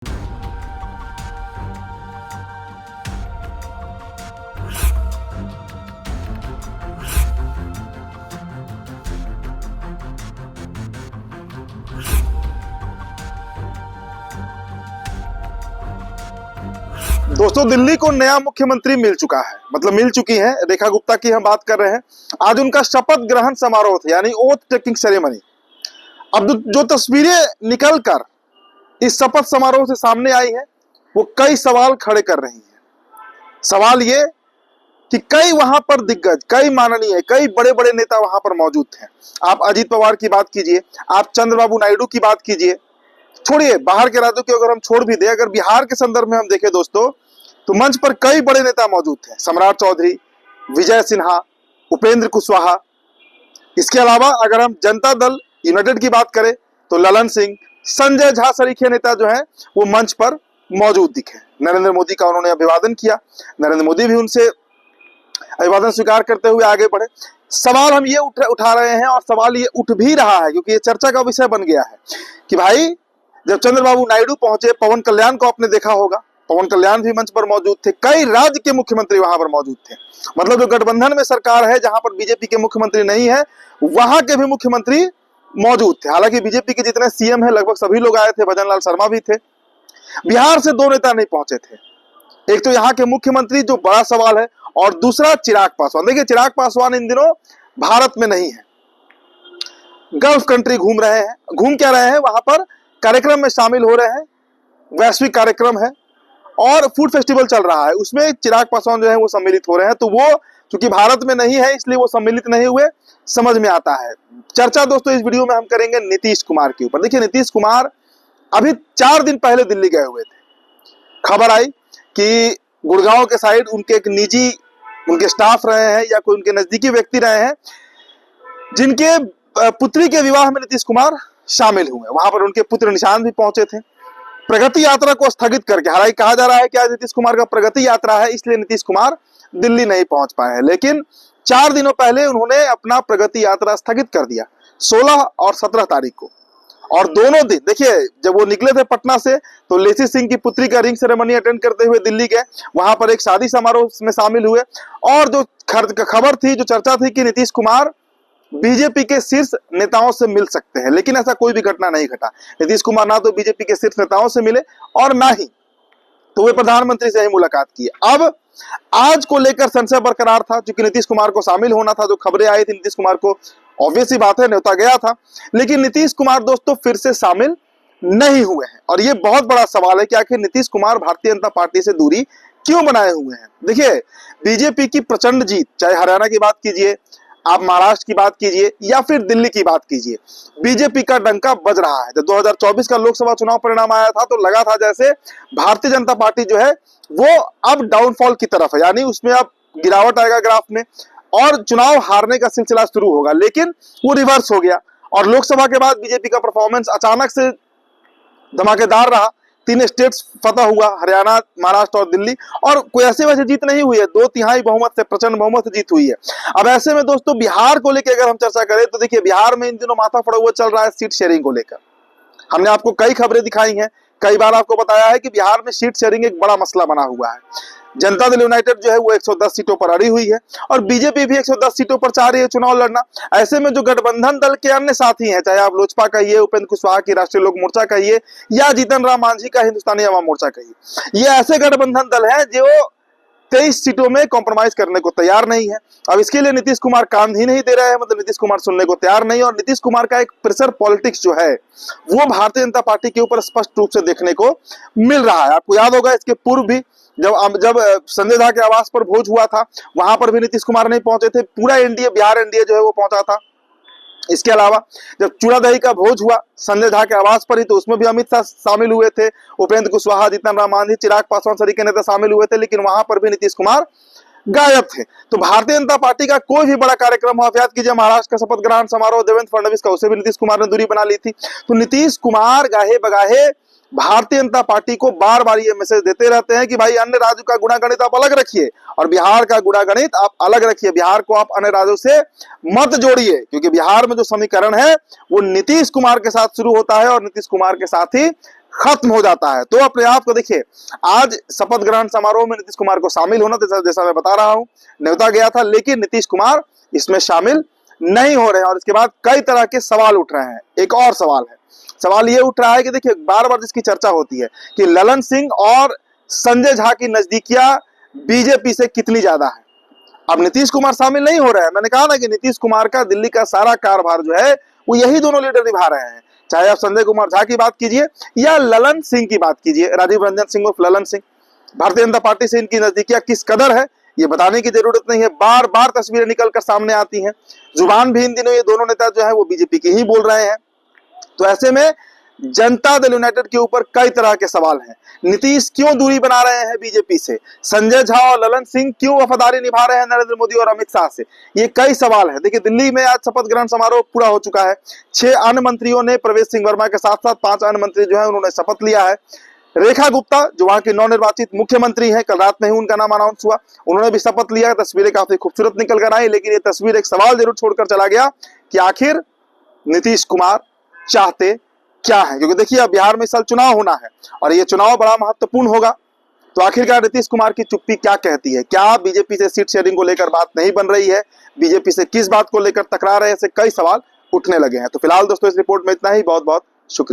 दोस्तों, दिल्ली को नया मुख्यमंत्री मिल चुका है, मतलब मिल चुकी है। रेखा गुप्ता की हम बात कर रहे हैं। आज उनका शपथ ग्रहण समारोह था, यानी ओथ टेकिंग सेरेमनी। अब जो तस्वीरें निकलकर इस शपथ समारोह से सामने आई है, वो कई सवाल खड़े कर रही हैं। सवाल ये कि कई वहां पर दिग्गज, कई माननीय, कई बड़े बड़े नेता वहां पर मौजूद थे। आप अजीत पवार की बात कीजिए, आप चंद्रबाबू नायडू की बात कीजिए, छोड़िए बाहर के राज्यों की अगर हम छोड़ भी दें, अगर बिहार के संदर्भ में हम देखें दोस्तों, तो मंच पर कई बड़े नेता मौजूद थे। सम्राट चौधरी, विजय सिन्हा, उपेंद्र कुशवाहा। इसके अलावा अगर हम जनता दल यूनाइटेड की बात करें तो ललन सिंह, संजय झा सरीखे नेता जो है वो मंच पर मौजूद दिखे। नरेंद्र मोदी का उन्होंने अभिवादन किया, नरेंद्र मोदी भी उनसे अभिवादन स्वीकार करते हुए आगे बढ़े। सवाल हम ये उठा रहे हैं, और सवाल ये उठ भी रहा है क्योंकि ये चर्चा का विषय बन गया है कि भाई जब चंद्रबाबू नायडू पहुंचे, पवन कल्याण को आपने देखा होगा, पवन कल्याण भी मंच पर मौजूद थे। कई राज्य के मुख्यमंत्री वहां पर मौजूद थे। मतलब जो गठबंधन में सरकार है, जहां पर बीजेपी के मुख्यमंत्री नहीं है, वहां के भी मुख्यमंत्री मौजूद थे। हालांकि बीजेपी के जितने सीएम है लगभग सभी लोग आए थे, भजन लाल शर्मा भी थे। बिहार से दो नेता नहीं पहुंचे थे। एक तो यहाँ के मुख्यमंत्री, जो बड़ा सवाल है, और दूसरा चिराग पासवान। देखिए, चिराग पासवान इन दिनों भारत में नहीं है, गल्फ कंट्री घूम रहे हैं। घूम क्या रहे हैं, वहां पर कार्यक्रम में शामिल हो रहे हैं। वैश्विक कार्यक्रम है और फूड फेस्टिवल चल रहा है, उसमें चिराग पासवान जो है वो सम्मिलित हो रहे हैं। तो वो क्योंकि भारत में नहीं है, इसलिए वो सम्मिलित नहीं हुए, समझ में आता है। चर्चा दोस्तों इस वीडियो में हम करेंगे नीतीश कुमार के ऊपर। देखिए, नीतीश कुमार अभी 4 दिन पहले दिल्ली गए हुए थे। खबर आई कि गुड़गांव के साइड उनके एक निजी, उनके स्टाफ रहे हैं या कोई उनके नजदीकी व्यक्ति रहे हैं, जिनके पुत्री के विवाह में नीतीश कुमार शामिल हुए। वहां पर उनके पुत्र निशांत भी पहुंचे थे। प्रगति यात्रा को स्थगित करके, हालांकि कहा जा रहा है कि आज नीतीश कुमार का प्रगति यात्रा है, इसलिए नीतीश कुमार दिल्ली नहीं पहुंच पाए हैं, लेकिन 4 दिनों पहले उन्होंने अपना प्रगति यात्रा स्थगित कर दिया, 16 और 17 तारीख को। और दोनों दिन देखिए, जब वो निकले थे पटना से, तो लेसी सिंह की पुत्री का रिंग सेरेमनी अटेंड करते हुए दिल्ली गए। वहां पर एक शादी समारोह में शामिल हुए, और जो खबर थी, जो चर्चा थी कि नीतीश कुमार बीजेपी के शीर्ष नेताओं से मिल सकते हैं, लेकिन ऐसा कोई भी घटना नहीं घटा। नीतीश कुमार ना तो बीजेपी के शीर्ष नेताओं से मिले, और ना ही तो वे प्रधानमंत्री से ही मुलाकात की। अब आज को लेकर संशय बरकरार था, क्योंकि नीतीश कुमार को शामिल होना था। जो खबरें आई थी, नीतीश कुमार को ऑब्वियस ही बात है न्योता गया था, लेकिन नीतीश कुमार दोस्तों फिर से शामिल नहीं हुए हैं। और ये बहुत बड़ा सवाल है कि आखिर नीतीश कुमार भारतीय जनता पार्टी से दूरी क्यों बनाए हुए हैं। देखिए, बीजेपी की प्रचंड जीत, चाहे हरियाणा की बात कीजिए, आप महाराष्ट्र की बात कीजिए, या फिर दिल्ली की बात कीजिए, बीजेपी का डंका बज रहा है। जब 2024 का लोकसभा चुनाव परिणाम आया था, तो लगा था जैसे भारतीय जनता पार्टी जो है वो अब डाउनफॉल की तरफ है, यानी उसमें अब गिरावट आएगा ग्राफ में, और चुनाव हारने का सिलसिला शुरू होगा। लेकिन वो रिवर्स हो गया, और लोकसभा के बाद बीजेपी का परफॉर्मेंस अचानक से धमाकेदार रहा। 3 स्टेट्स फतह हुआ, हरियाणा, महाराष्ट्र और दिल्ली, और कोई ऐसे वैसे जीत नहीं हुई है, 2/3 बहुमत से, प्रचंड बहुमत से जीत हुई है। अब ऐसे में दोस्तों बिहार को लेकर अगर हम चर्चा करें, तो देखिए, बिहार में इन दिनों माथा फड़ा हुआ चल रहा है सीट शेयरिंग को लेकर। हमने आपको कई खबरें दिखाई हैं, कई बार आपको बताया है कि बिहार में सीट शेयरिंग एक बड़ा मसला बना हुआ है। जनता दल यूनाइटेड जो है वो 110 सीटों पर अड़ी हुई है, और बीजेपी भी 110 सीटों पर चाह रही है चुनाव लड़ना। ऐसे में जो गठबंधन दल के अन्य साथी हैं, चाहे आप लोजपा कहिए, उपेंद्र कुशवाहा की राष्ट्रीय लोक मोर्चा कहिए, या जीतन राम मांझी का हिंदुस्तानी अवाम मोर्चा कहिए, ये ऐसे गठबंधन दल हैं जो 23 सीटों में कॉम्प्रोमाइज करने को तैयार नहीं है। अब इसके लिए नीतीश कुमार कान ही नहीं दे रहे हैं, मतलब नीतीश कुमार सुनने को तैयार नहीं। और नीतीश कुमार का एक प्रेशर पॉलिटिक्स जो है वो भारतीय जनता पार्टी के ऊपर स्पष्ट रूप से देखने को मिल रहा है। आपको याद होगा, इसके पूर्व भी जब संजय झा के आवास पर भोज हुआ था, वहां पर भी नीतीश कुमार नहीं पहुंचे थे, पूरा एनडीए, बिहार एनडीए जो है वो पहुंचा था। इसके अलावा जब चूड़ा दही का भोज हुआ संजय झा के आवास पर ही, तो उसमें भी अमित शाह शामिल हुए थे, उपेंद्र कुशवाहा, जीतन राम मांझी, चिराग पासवान सरीखे नेता शामिल हुए थे, लेकिन वहां पर भी नीतीश कुमार गायब थे। तो भारतीय जनता पार्टी का कोई भी बड़ा कार्यक्रम हो, आप याद कीजिए महाराष्ट्र का शपथ ग्रहण समारोह देवेंद्र फडणवीस का, उसे भी नीतीश कुमार ने दूरी बना ली थी। तो नीतीश कुमार गाहे बगाहे भारतीय जनता पार्टी को बार बार ये मैसेज देते रहते हैं कि भाई अन्य राज्यों का गुणागणित आप अलग रखिए और बिहार का गुणागणित आप अलग रखिए, बिहार को आप अन्य राज्यों से मत जोड़िए, क्योंकि बिहार में जो समीकरण है वो नीतीश कुमार के साथ शुरू होता है और नीतीश कुमार के साथ ही खत्म हो जाता है। तो अपने आप को देखिए, आज शपथ ग्रहण समारोह में नीतीश कुमार को शामिल होना था, जैसा मैं बता रहा हूं, न्योता गया था, लेकिन नीतीश कुमार इसमें शामिल नहीं हो रहे हैं। और इसके बाद कई तरह के सवाल उठ रहे हैं। एक और सवाल ये उठ रहा है कि देखिए, बार बार जिसकी चर्चा होती है कि ललन सिंह और संजय झा की नजदीकियां बीजेपी से कितनी ज्यादा है। अब नीतीश कुमार शामिल नहीं हो रहे हैं। मैंने कहा ना कि नीतीश कुमार का दिल्ली का सारा कारभार जो है वो यही दोनों लीडर निभा रहे हैं। चाहे आप संजय कुमार झा की बात कीजिए या ललन सिंह की बात कीजिए, राजीव रंजन सिंह उर्फ ललन सिंह। भारतीय जनता पार्टी से इनकी नजदीकियां किस कदर है ये बताने की जरूरत नहीं है, बार बार तस्वीरें निकलकर सामने आती हैं। जुबान भी इन दिनों ये दोनों नेता जो है वो बीजेपी की ही बोल रहे हैं। तो ऐसे में जनता दल यूनाइटेड के ऊपर कई तरह के सवाल हैं। नीतीश क्यों दूरी बना रहे हैं बीजेपी से, संजय झा और ललन सिंह क्यों वफादारी निभा रहे हैं नरेंद्र मोदी और अमित शाह से, ये कई सवाल है। देखिए, दिल्ली में आज शपथ ग्रहण समारोह पूरा हो चुका है। 6 अन्य मंत्रियों ने, प्रवेश सिंह वर्मा के साथ साथ 5 अन्य मंत्री जो है उन्होंने शपथ लिया है। रेखा गुप्ता जो वहां की नवनिर्वाचित मुख्यमंत्री हैं, कल रात में ही उनका नाम अनाउंस हुआ, उन्होंने भी शपथ लिया। तस्वीरें काफी खूबसूरत निकल कर आई, लेकिन ये तस्वीर एक सवाल जरूर छोड़कर चला गया कि आखिर नीतीश कुमार चाहते क्या है। क्योंकि देखिए, अब बिहार में इस साल चुनाव होना है और ये चुनाव बड़ा महत्वपूर्ण होगा। तो आखिरकार नीतीश कुमार की चुप्पी क्या कहती है? क्या बीजेपी से सीट शेयरिंग को लेकर बात नहीं बन रही है? बीजेपी से किस बात को लेकर तकरार है? ऐसे कई सवाल उठने लगे हैं। तो फिलहाल दोस्तों, इस रिपोर्ट में इतना ही। बहुत बहुत